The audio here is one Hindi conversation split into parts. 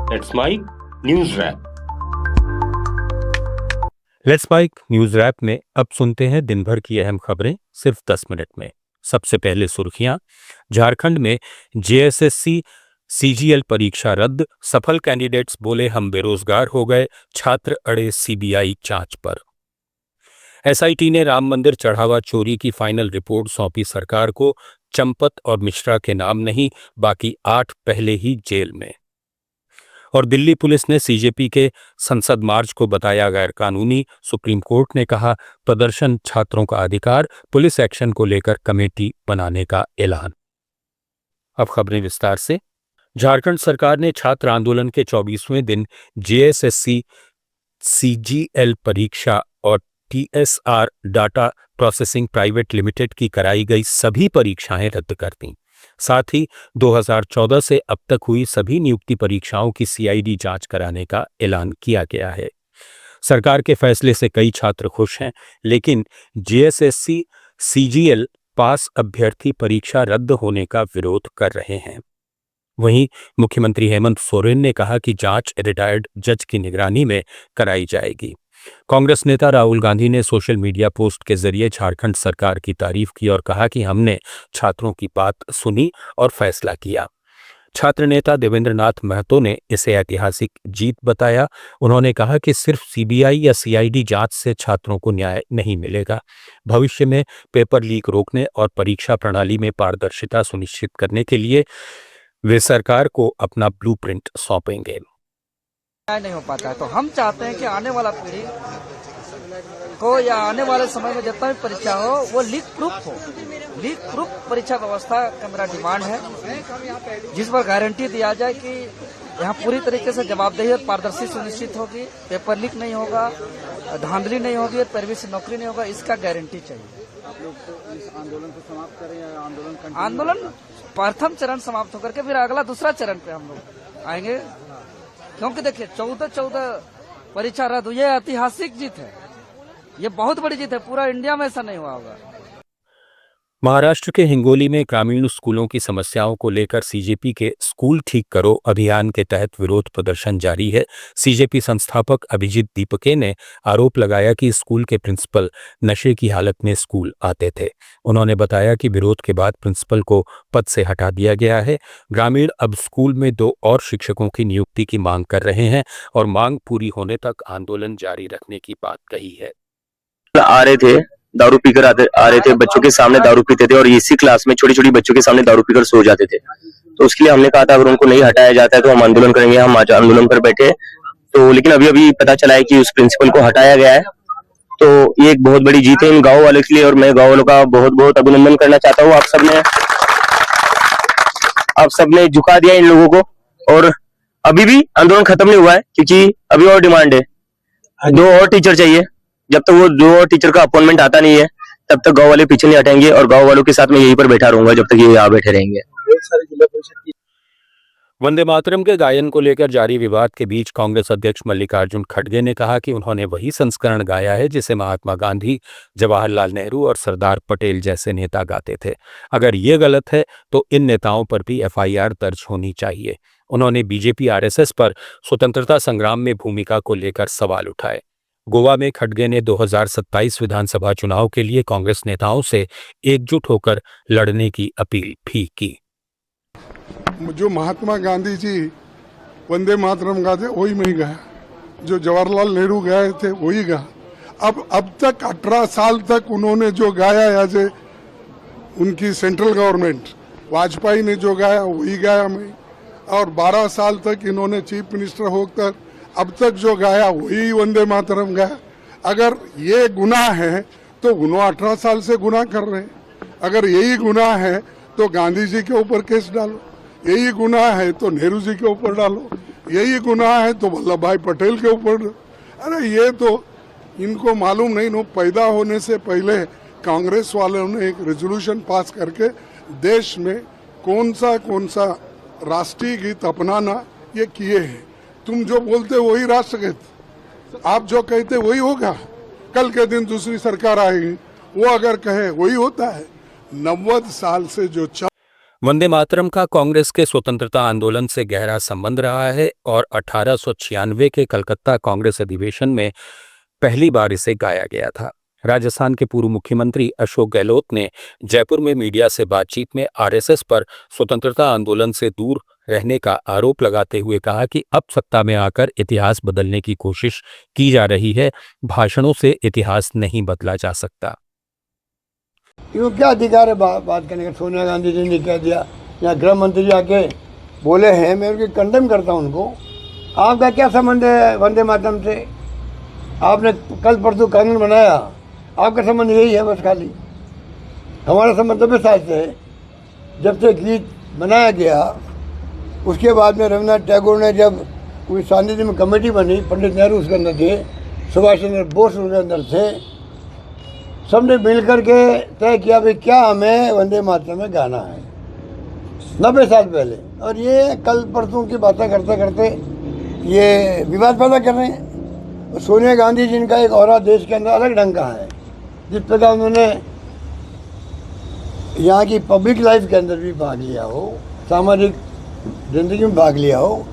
Let's mic news wrap. Let's mic news wrap में अब सुनते हैं दिन भर की अहम खबरें सिर्फ 10 मिनट में। सबसे पहले सुर्खियां। झारखंड में जेएसएससी सीजीएल परीक्षा रद्द, सफल कैंडिडेट्स बोले हम बेरोजगार हो गए, छात्र अड़े सीबीआई जांच पर। एसआईटी ने राम मंदिर चढ़ावा चोरी की फाइनल रिपोर्ट सौंपी सरकार को, चंपत और मिश्रा के नाम नहीं, बाकी 8 पहले ही जेल में। और दिल्ली पुलिस ने सीजेपी के संसद मार्च को बताया गैरकानूनी, सुप्रीम कोर्ट ने कहा प्रदर्शन छात्रों का अधिकार, पुलिस एक्शन को लेकर कमेटी बनाने का ऐलान। अब खबरें विस्तार से। झारखंड सरकार ने छात्र आंदोलन के 24वें दिन जेएसएससी सीजीएल परीक्षा और TSR data processing private limited की कराई गई सभी परीक्षाएं रद्द कर दी। साथ ही 2014 से अब तक हुई सभी नियुक्ति परीक्षाओं की सीआईडी जांच कराने का ऐलान किया गया है। सरकार के फैसले से कई छात्र खुश हैं, लेकिन जेएसएससी सीजीएल पास अभ्यर्थी परीक्षा रद्द होने का विरोध कर रहे हैं। वहीं मुख्यमंत्री हेमंत सोरेन ने कहा कि जांच रिटायर्ड जज की निगरानी में कराई जाएगी। कांग्रेस नेता राहुल गांधी ने सोशल मीडिया पोस्ट के जरिए झारखंड सरकार की तारीफ की और कहा कि हमने छात्रों की बात सुनी और फैसला किया। छात्र नेता देवेंद्र नाथ महतो ने इसे ऐतिहासिक जीत बताया। उन्होंने कहा कि सिर्फ सीबीआई या सीआईडी जांच से छात्रों को न्याय नहीं मिलेगा। भविष्य में पेपर लीक रोकने और परीक्षा प्रणाली में पारदर्शिता सुनिश्चित करने के लिए वे सरकार को अपना ब्लूप्रिंट सौंपेंगे। नहीं हो पाता है, तो हम चाहते हैं कि आने वाला पीढ़ी को या आने वाले समय में जितना भी परीक्षा हो वो लीक प्रूफ हो। लीक प्रूफ परीक्षा व्यवस्था का मेरा डिमांड है, जिस पर गारंटी दिया जाए कि यहाँ पूरी तरीके से जवाबदेही और पारदर्शी सुनिश्चित होगी, पेपर लीक नहीं होगा, धांधली नहीं होगी और पैरवी से नौकरी नहीं होगा, इसका गारंटी चाहिए। आप लोग तो इस आंदोलन को समाप्त करें या आंदोलन प्रथम चरण समाप्त होकर के फिर अगला दूसरा चरण पे हम लोग आएंगे, क्योंकि देखिए 14 परीक्षा रद्द हुई, ये ऐतिहासिक जीत है, ये बहुत बड़ी जीत है, पूरा इंडिया में ऐसा नहीं हुआ होगा। महाराष्ट्र के हिंगोली में ग्रामीण स्कूलों की समस्याओं को लेकर सीजेपी के स्कूल ठीक करो अभियान के तहत विरोध प्रदर्शन जारी है। सीजेपी संस्थापक अभिजीत दीपके ने आरोप लगाया कि स्कूल के प्रिंसिपल नशे की हालत में स्कूल आते थे। उन्होंने बताया कि विरोध के बाद प्रिंसिपल को पद से हटा दिया गया है। ग्रामीण अब स्कूल में 2 और शिक्षकों की नियुक्ति की मांग कर रहे हैं और मांग पूरी होने तक आंदोलन जारी रखने की बात कही है। आ रहे थे, दारू पीकर आ रहे थे, बच्चों के सामने दारू पीते थे और इसी क्लास में छोटी छोटी बच्चों के सामने दारू पीकर सो जाते थे। तो उसके लिए हमने कहा था अगर उनको नहीं हटाया जाता है तो हम आंदोलन करेंगे। हम आज आंदोलन पर बैठे, तो लेकिन अभी पता चला है कि उस प्रिंसिपल को हटाया गया है। तो ये एक बहुत बड़ी जीत है इन गाँव वालों के लिए और मैं गाँव वालों का बहुत बहुत अभिनंदन करना चाहता हूँ। आप सबने झुका दिया इन लोगों को और अभी भी आंदोलन खत्म नहीं हुआ है, क्योंकि अभी और डिमांड है, 2 और टीचर चाहिए। जब तक वो 2 और टीचर का अपॉइंटमेंट आता नहीं है तब तक गांव वाले पीछे नहीं हटेंगे और गांव वालों के साथ मैं यहीं पर बैठा रहूंगा जब तक ये यहाँ बैठे रहेंगे। वंदे मातरम के गायन को लेकर जारी विवाद के बीच कांग्रेस अध्यक्ष मल्लिकार्जुन खड़गे ने कहा कि उन्होंने वही संस्करण गाया है जिसे महात्मा गांधी, जवाहरलाल नेहरू और सरदार पटेल जैसे नेता गाते थे। अगर ये गलत है तो इन नेताओं पर भी एफआईआर दर्ज होनी चाहिए। उन्होंने बीजेपी आरएसएस पर स्वतंत्रता संग्राम में भूमिका को लेकर सवाल उठाए। गोवा में खड़गे ने 2027 विधानसभा चुनाव के लिए कांग्रेस नेताओं से एकजुट होकर लड़ने की अपील भी की। जो महात्मा गांधी जी वंदे मातरम गाते वही मैं गाया, जो जवाहरलाल नेहरू गाए थे वही गा। अब तक 18 साल तक उन्होंने जो गाया एज ए उनकी सेंट्रल गवर्नमेंट, वाजपेयी ने जो गाया वही गाया मैं, और 12 साल तक इन्होंने चीफ मिनिस्टर होकर अब तक जो गाया वही वंदे मातरम गाया। अगर ये गुनाह है तो उन्होंने 18 साल से गुनाह कर रहे हैं। अगर यही गुनाह है तो गांधी जी के ऊपर केस डालो, यही गुनाह है तो नेहरू जी के ऊपर डालो, यही गुनाह है तो वल्लभ भाई पटेल के ऊपर। अरे ये तो इनको मालूम नहीं, नो पैदा होने से पहले कांग्रेस वालों ने एक रेजोल्यूशन पास करके देश में कौन सा राष्ट्रीय गीत अपनाना ये किए हैं। तुम जो बोलते वही राष्ट्रगीत, आप जो कहते वही होगा। कल के दिन दूसरी सरकार आएगी, वो अगर कहे वही होता है। 90 साल से जो वंदे मातरम का कांग्रेस के स्वतंत्रता आंदोलन से गहरा संबंध रहा है और 1896 के कलकत्ता कांग्रेस अधिवेशन में पहली बार इसे गाया गया था। राजस्थान के पूर्व मुख्यमंत्री अशोक गहलोत ने जयपुर में मीडिया से बातचीत में आरएसएस पर स्वतंत्रता आंदोलन से दूर रहने का आरोप लगाते हुए कहा कि अब सत्ता में आकर इतिहास बदलने की कोशिश की जा रही है, भाषणों से इतिहास नहीं बदला जा सकता। क्यों क्या अधिकार है बात करने का? सोनिया गांधी जी ने कह दिया, या गृह मंत्री आके बोले हैं, मैं उनकी कंडेम करता हूं उनको। आपका क्या संबंध है वंदे मातरम से? आपने कल परसों कानून बनाया, आपका संबंध यही है बस खाली। हमारा संबंध तो साथ से है। जब से गीत बनाया गया उसके बाद में रविन्द्रनाथ टैगोर ने जब कोई सानिध्य में कमेटी बनी, पंडित नेहरू उसके अंदर थे, सुभाष चंद्र बोस उसके अंदर थे, सबने मिलकर के तय किया भाई क्या हमें वंदे मातरम में गाना है 90 साल पहले। और ये कल परसों की बातें करते करते ये विवाद पैदा कर रहे हैं। सोनिया गांधी जी का एक और देश के अंदर अलग ढंग का है, जिस प्रकार उन्होंने यहाँ की पब्लिक लाइफ के अंदर भी भाग लिया हो, सामाजिक जिंदगी में भाग लिया हो,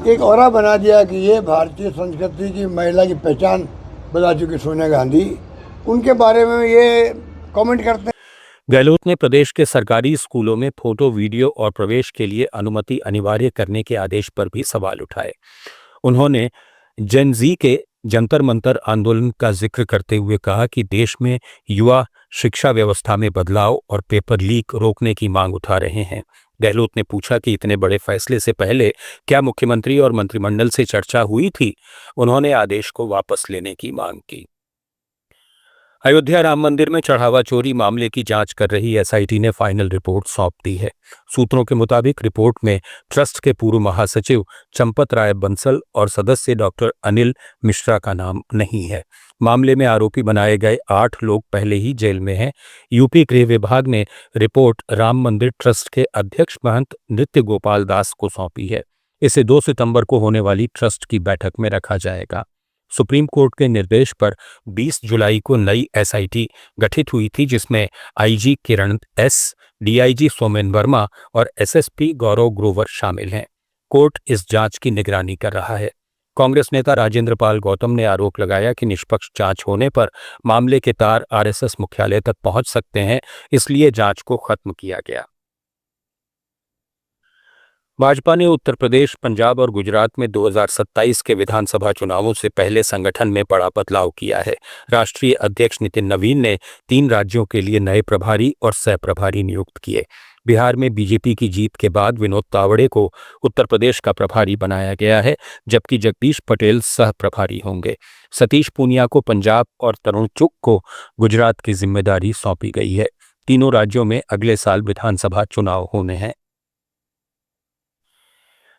एक और बना दिया कि ये भारतीय संस्कृति की महिला की पहचान बता चुकी सोनिया गांधी। उनके बारे में ये कमेंट करते हैं। गहलोत ने प्रदेश के सरकारी स्कूलों में फोटो, वीडियो और प्रवेश के लिए अनुमति अनिवार्य करने के आदेश पर भी सवाल उठाए। उन्होंने जेन जी के जंतर मंतर आंदोलन का जिक्र करते हुए कहा कि देश में युवा शिक्षा व्यवस्था में बदलाव और पेपर लीक रोकने की मांग उठा रहे हैं। गहलोत ने पूछा कि इतने बड़े फैसले से पहले क्या मुख्यमंत्री और मंत्रिमंडल से चर्चा हुई थी? उन्होंने आदेश को वापस लेने की मांग की। अयोध्या राम मंदिर में चढ़ावा चोरी मामले की जांच कर रही एसआईटी ने फाइनल रिपोर्ट सौंप दी है। सूत्रों के मुताबिक रिपोर्ट में ट्रस्ट के पूर्व महासचिव चंपत राय बंसल और सदस्य डॉक्टर अनिल मिश्रा का नाम नहीं है। मामले में आरोपी बनाए गए 8 लोग पहले ही जेल में हैं। यूपी गृह विभाग ने रिपोर्ट राम मंदिर ट्रस्ट के अध्यक्ष महंत नृत्य गोपाल दास को सौंपी है। इसे 2 सितंबर को होने वाली ट्रस्ट की बैठक में रखा जाएगा। सुप्रीम कोर्ट के निर्देश पर 20 जुलाई को नई एसआईटी गठित हुई थी, जिसमें आईजी किरण एस, डीआईजी सोमेन वर्मा और एसएसपी गौरव ग्रोवर शामिल हैं। कोर्ट इस जांच की निगरानी कर रहा है। कांग्रेस नेता राजेंद्र पाल गौतम ने आरोप लगाया कि निष्पक्ष जांच होने पर मामले के तार आरएसएस मुख्यालय तक पहुंच सकते हैं, इसलिए जांच को खत्म किया गया। भाजपा ने उत्तर प्रदेश, पंजाब और गुजरात में 2027 के विधानसभा चुनावों से पहले संगठन में बड़ा बदलाव किया है। राष्ट्रीय अध्यक्ष नितिन नवीन ने 3 राज्यों के लिए नए प्रभारी और सह प्रभारी नियुक्त किए। बिहार में बीजेपी की जीत के बाद विनोद तावड़े को उत्तर प्रदेश का प्रभारी बनाया गया है, जबकि जगदीश पटेल सह प्रभारी होंगे। सतीश पूनिया को पंजाब और तरुण चुग को गुजरात की जिम्मेदारी सौंपी गई है। तीनों राज्यों में अगले साल विधानसभा चुनाव होने हैं।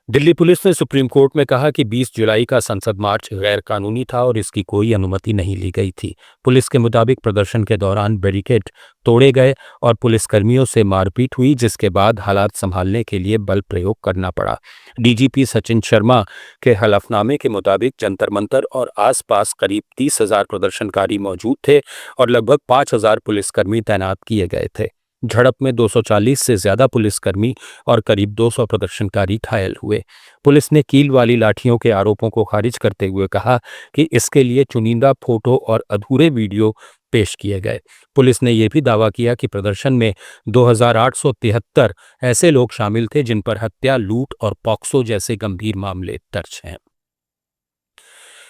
दिल्ली पुलिस ने सुप्रीम कोर्ट में कहा कि 20 जुलाई का संसद मार्च गैर कानूनी था और इसकी कोई अनुमति नहीं ली गई थी। पुलिस के मुताबिक प्रदर्शन के दौरान बैरिकेड तोड़े गए और पुलिसकर्मियों से मारपीट हुई, जिसके बाद हालात संभालने के लिए बल प्रयोग करना पड़ा। डीजीपी सचिन शर्मा के हलफनामे के मुताबिक जंतर मंतर और आसपास करीब 30,000 प्रदर्शनकारी मौजूद थे और लगभग 5,000 पुलिसकर्मी तैनात किए गए थे। झड़प में 240 से ज्यादा पुलिसकर्मी और करीब 200 प्रदर्शनकारी घायल हुए। पुलिस ने कील वाली लाठियों के आरोपों को खारिज करते हुए कहा कि इसके लिए चुनिंदा फोटो और अधूरे वीडियो पेश किए गए। पुलिस ने यह भी दावा किया कि प्रदर्शन में 2873 ऐसे लोग शामिल थे जिन पर हत्या, लूट और पॉक्सो जैसे गंभीर मामले दर्ज हैं।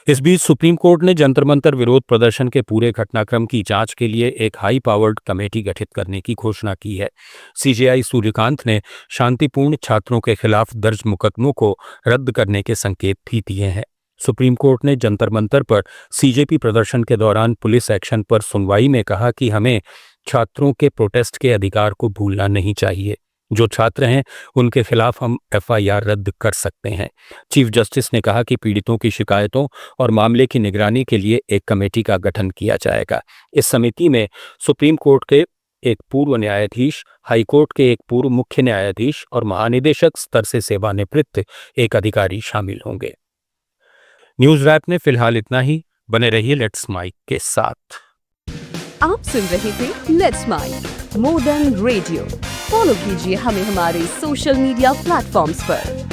इस बीच सुप्रीम कोर्ट ने जंतर मंतर विरोध प्रदर्शन के पूरे घटनाक्रम की जांच के लिए एक हाई पावर्ड कमेटी गठित करने की घोषणा की है। सीजेआई सूर्यकांत ने शांतिपूर्ण छात्रों के खिलाफ दर्ज मुकदमों को रद्द करने के संकेत भी दिए हैं। सुप्रीम कोर्ट ने जंतर मंतर पर सीजेपी प्रदर्शन के दौरान पुलिस एक्शन पर सुनवाई में कहा कि हमें छात्रों के प्रोटेस्ट के अधिकार को भूलना नहीं चाहिए। जो छात्र हैं उनके खिलाफ हम एफआईआर रद्द कर सकते हैं। चीफ जस्टिस ने कहा कि पीड़ितों की शिकायतों और मामले की निगरानी के लिए एक कमेटी का गठन किया जाएगा। इस समिति में सुप्रीम कोर्ट के एक पूर्व न्यायाधीश, हाई कोर्ट के एक पूर्व मुख्य न्यायाधीश और महानिदेशक स्तर से सेवानिवृत्त एक अधिकारी शामिल होंगे। न्यूज रैप में फिलहाल इतना ही। बने रहिए लेट्स माइक के साथ। आप सुन रहे थे let's mic more than radio. Follow कीजिए हमें हमारे सोशल मीडिया प्लेटफॉर्म्स पर।